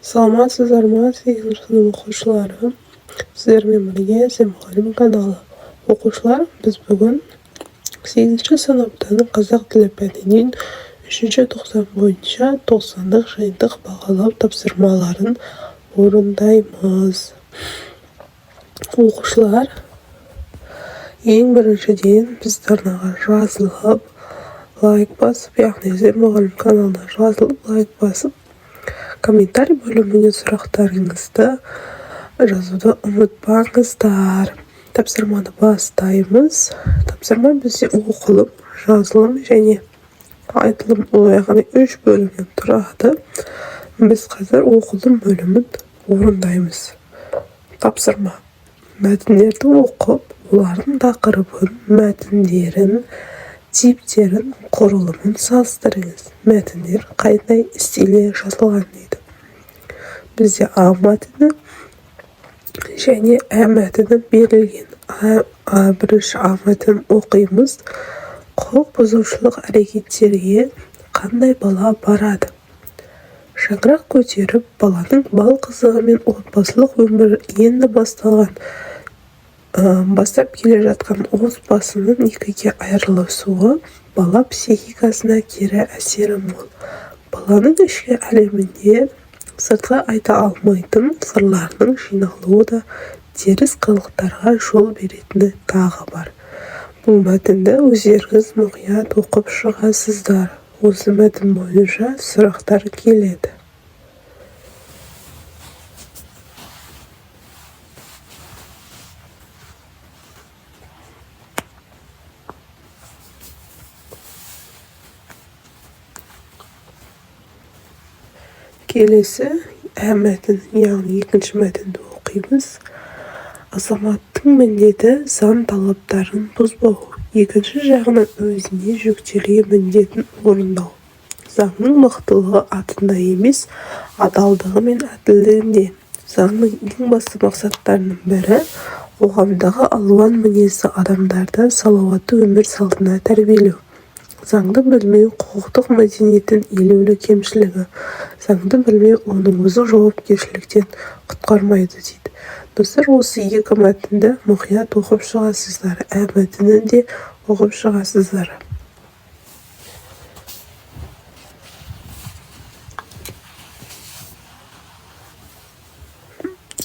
Саламатсыздар ма, 8 сынып оқушылары? Сіздермен бірге Сен-мұғалім каналы. Оқушылар, біз бүгін 8 сыныптың қазақ тілі пәнінен 3 тоқсан бойынша 90-дық жиынтық бағалау тапсырмаларын орындаймыз. Оқушылар, ең біріншіден біздің арнаға жазылып, лайк басып, яғни Сен-мұғалім каналына жазылып, лайк басып, комментарий бөліміне сұрақтарыңызды жазуды ұмытпаңыздар. Тапсырманы бастаймыз. Тапсырма бізде оқылым, жазылым және айтылым, яғни 3 бөлімнен тұрады. Біз қазір оқылым бөлімін орындаймыз. Тапсырма: мәтіндерді оқып, олардың тақырыбын, мәтіндерін, типтерін, құрылымын салыстырыңыз. Мәтіндер қандай стильде жазылған дейді. Бізде А мәтіні және Ә мәтіні берілген. Бірінші А мәтінін оқимыз. Құқық бұзушылық әрекеттерге қандай бала барады? Шаңырақ көтеріп, баланың бал қызығы мен отбасылық өмірі енді бастап келе жатқан отбасының екіге айырылысуы бала психикасына кері әсері мол. Баланың ішкі әлемінде сыртқа айта алмайтын сырларының жиналуы да теріс қылықтарға жол беретіні тағы бар. Бұл мәтінді өздеріңіз мұқият оқып шығасыздар. Осы мәтін бойынша сұрақтар келеді. Келесі Ә мәтін, яғни екінші мәтінді оқимыз. Азаматтың міндеті заң талаптарын бұзбау. Екінші жағынан өзіне жүктелген міндетін орындау. Заңның мықтылығы атында емес, адалдығы мен әділдігінде. Заңның ең басты мақсаттарының бірі қоғамдағы алуан мінезді адамдарды салауатты өмір салтына тәрбиелеу. Заңды білмеу құқықтық мәдениеттің елеулі кемшілігі. Заңды білмеу оның өзі жауапкершіліктен құтқармайды дейді. Достар, осы екі мәтінді мұқият оқып шығасыздар. Ә мәтінін де оқып шығасыздар.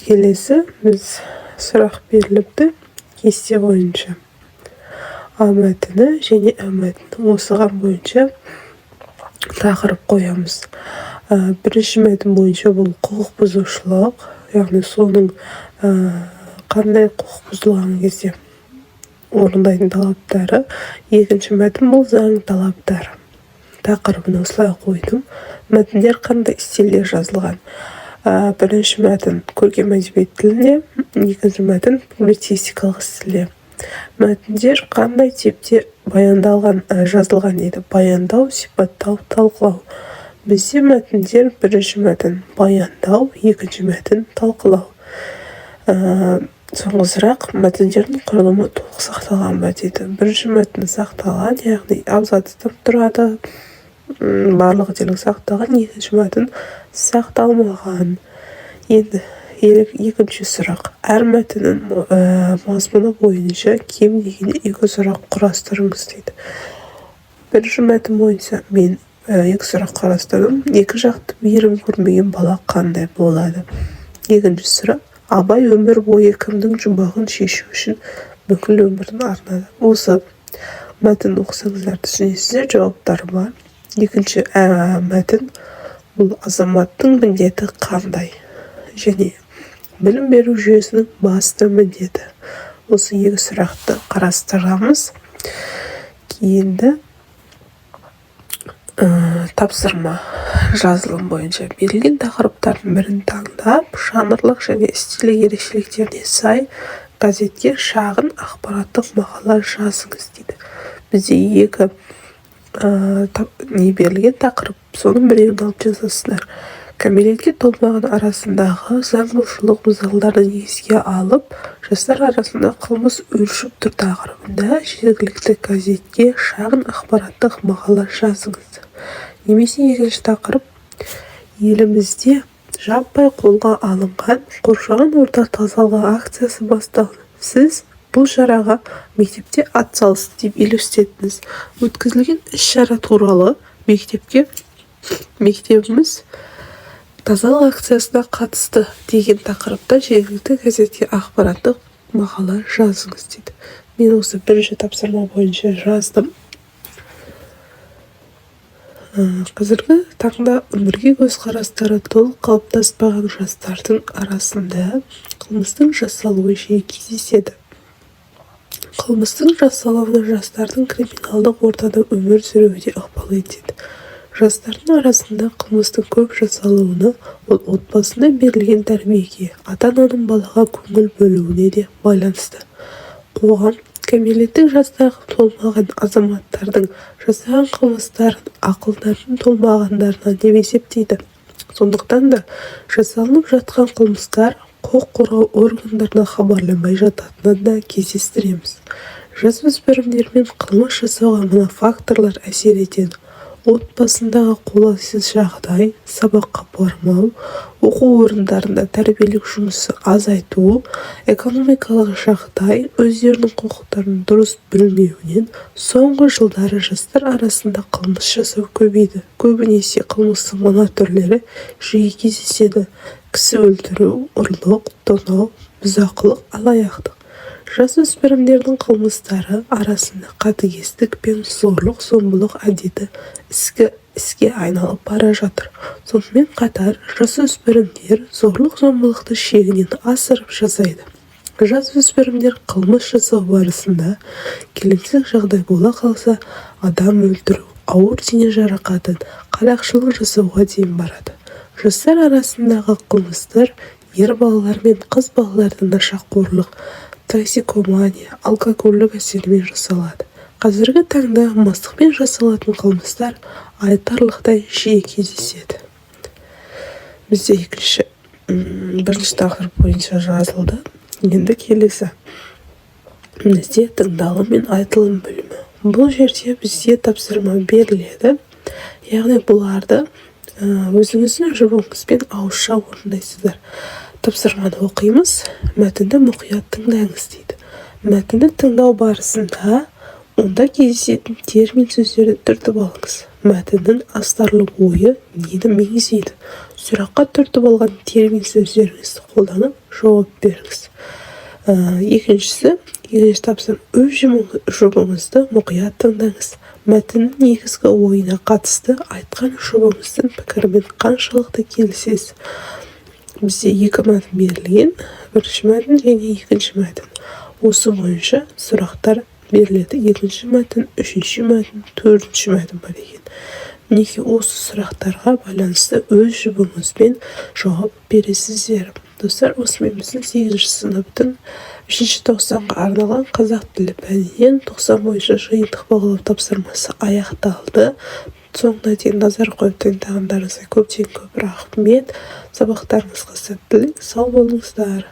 Келесі біз сұрақ беріліпті кесте бойынша. А мәтіні және Ә мәтіні осыған бойынша тақырып қоямыз. Бірінші мәтін бойынша бұл құқық бұзушылық, яғни соның қандай құқық бұзылған кезде орындайтын талаптары. Екінші мәтін бұл заң талаптары. Тақырыбын осылай қойдым. Мәтіндер қандай стильде жазылған? Бірінші мәтін көркем әдебиет тілінде, екінші мәтін публицистикалық стильде. Мәтіндер қандай типте баяндалған, жазылған дейді. Баяндау, сипаттау, талқылау. Бізде мәтіндер бірінші мәтін баяндау, екінші мәтін талқылау. Соңғы сұрақ: мәтіндердің құрылымы толық сақталған ба дейді. Бірінші мәтін сақталған, яғни абзацтан тұрады, барлығы дерлік сақталған. Екінші мәтін сақталмаған. Енді екінші сұрақ: әр мәтіннің мазмұны бойынша кем дегенде 2 сұрақ құрастырыңыз дейді. Бірінші мәтін бойынша мен 2 сұрақ қарастырдым. Екі жақты мейірім көрмеген бала қандай болады? Екінші сұрақ: абай өмір бойы кімнің жұмбағын шешу үшін бүкіл өмірін арнады? Осы мәтін оқысаңыздар түсінесіздер, жауаптары бар. Екінші мәтін бұл азаматтың міндеті қандай? Және білім беру жүйесінің басты міндеті. Осы 2 сұрақты қарастырамыз. Енді тапсырма: жазылым бойынша берілген тақырыптардың бірін таңдап, жанрлық және стильдік ерекшеліктеріне сай газетке шағын ақпараттық мақала жазыңыз дейді. Бізде 2 берілген тақырып, соның біреуін алып жазасыздар. Кәмелетке толмаған арасындағы заңбұзушылық мысалдарын еске алып, жастар арасында қылмыс өршіп тұр тақырыбында жергілікті газетке шағын ақпараттық мақала жазыңыз. Немесе екінші тақырып: елімізде жаппай қолға алынған қоршаған орта тазалығы акциясы басталды. Сіз бұл шараға мектепте атсалысты деп елестеттіңіз. Өткізілген іс-шара туралы мектебіміз тазалық акциясына қатысты деген тақырыпта жергілікті газетке ақпараттық мақала жазыңыз дейді. Мен осы бірінші тапсырма бойынша жаздым. Қазіргі таңда өмірге көзқарастары толық қалыптаспаған жастардың арасында қылмыстың жасалуы жиі кездеседі. Қылмыстың жасалуына жастардың криминалдық ортада өмір сүруіне ықпал етеді. Жастардың арасында қылмыстың көп жасалуына ол отбасында берілген тәрбиеге, ата-ананың балаға көңіл бөлуіне де байланысты. Қоғам кәмелеттік жастағы толмаған азаматтардың жасаған қылмыстарын ақылдарының толмағандарына деп есептейді. Сондықтан да жасалынып жатқан қылмыстар құқық қорғау органдарына хабарламай жататынын да кездестіреміз. Жасөспірімдермен қылмыс жасауға мына факторлар әсер етеді. Отбасындағы қолайсыз жағдай, сабаққа бармау, оқу орындарында тәрбиелік жұмысы азайту, экономикалық жағдай, өздерінің құқықтарын дұрыс білмеуінен соңғы жылдары жастар арасында қылмыс жасау көбейді. Көбінесе қылмыстың мына түрлері жиі кездеседі: кісі өлтіру, ұрлық, тонау, бұзақылық, алаяқтық. Жасөспірімдердің қылмыстары арасында қатыгездік пен зорлық-зомбылық әдеті іске айналып бара жатыр. Сонымен қатар жасөспірімдер зорлық-зомбылықты шегінен асырып жасайды. Жасөспірімдер қылмыс жасау барысында келеңсіз жағдай бола қалса, адам өлтіру, ауыр дене жарақатын, қарақшылық жасауға дейін барады. Жастар арасындағы қылмыстар ер балалар мен қыз балалардың нашақорлық, токсикомания, алкогольдік әсермен жасалады. Қазіргі таңда мастықпен жасалатын қылмыстар айтарлықтай жиі кездеседі. Бізде бірінші тақырып бойынша жазылды. Енді келесі. Бізде тыңдалым мен айтылым бөлімі. Бұл жерде бізде тапсырма беріледі. Яғни бұларды өзіңіздің жұбыңызбен ауызша орындайсыздар. Тапсырманы оқимыз, мәтінді мұқият тыңдаңыз дейді. Мәтінді тыңдау барысында онда кездесетін термин сөздерді түртіп алыңыз. Мәтіннің астарлы ойы нені меңзейді? Сұраққа түртіп алған термин сөздеріңізді қолданып жауап беріңіз. Екінші тапсырма, өз жұбыңызды мұқият тыңдаңыз. Мәтіннің негізгі ойына қатысты айтқан жұбыңыздың пікірімен қаншалықты келісесіз? Бізде екі мәтін берілген, бірінші мәтін және екінші мәтін. Осы бойынша сұрақтар беріледі. Екінші мәтін, үшінші мәтін, төртінші мәтін бар екен. Мінекей осы сұрақтарға байланысты өз жұбыңызбен жауап бересіздер. Достар, осымен біздің 8-ші сыныптың 3-ші тоқсанға арналған қазақ тілі пәнінен 90 бойынша жиынтық бағалау тапсырмасы аяқталды. Соңына дейін назар қойып тыңдағандарыңызға көптен көп рахмет. Сабақтарыңызға сәттілік, сау болыңыздар.